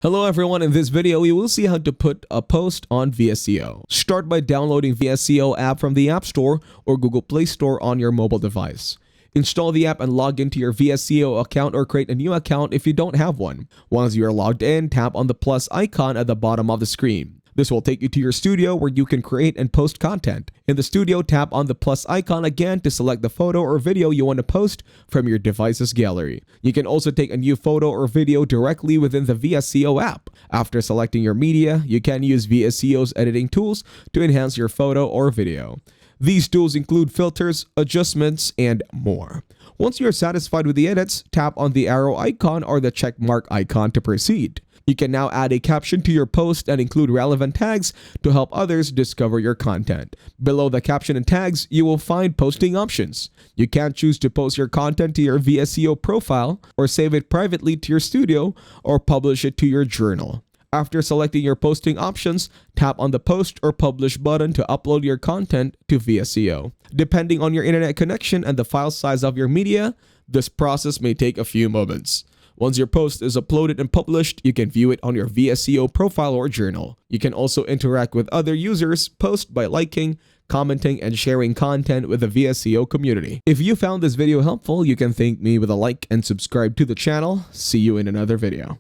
Hello everyone, in this video we will see how to put a post on Vsco. Start by downloading Vsco app from the App Store or Google Play Store on your mobile device. Install the app and log into your Vsco account or create a new account if you don't have one. Once you are logged in, tap on the plus icon at the bottom of the screen. This will take you to your studio where you can create and post content. In the studio, tap on the plus icon again to select the photo or video you want to post from your device's gallery. You can also take a new photo or video directly within the Vsco app. After selecting your media, you can use Vsco's editing tools to enhance your photo or video. These tools include filters, adjustments, and more. Once you're satisfied with the edits, tap on the arrow icon or the check mark icon to proceed. You can now add a caption to your post and include relevant tags to help others discover your content. Below the caption and tags, you will find posting options. You can choose to post your content to your Vsco profile or save it privately to your studio or publish it to your journal. After selecting your posting options, tap on the post or publish button to upload your content to Vsco. Depending on your internet connection and the file size of your media, this process may take a few moments. Once your post is uploaded and published, you can view it on your Vsco profile or journal. You can also interact with other users' posts by liking, commenting, and sharing content with the Vsco community. If you found this video helpful, you can thank me with a like and subscribe to the channel. See you in another video.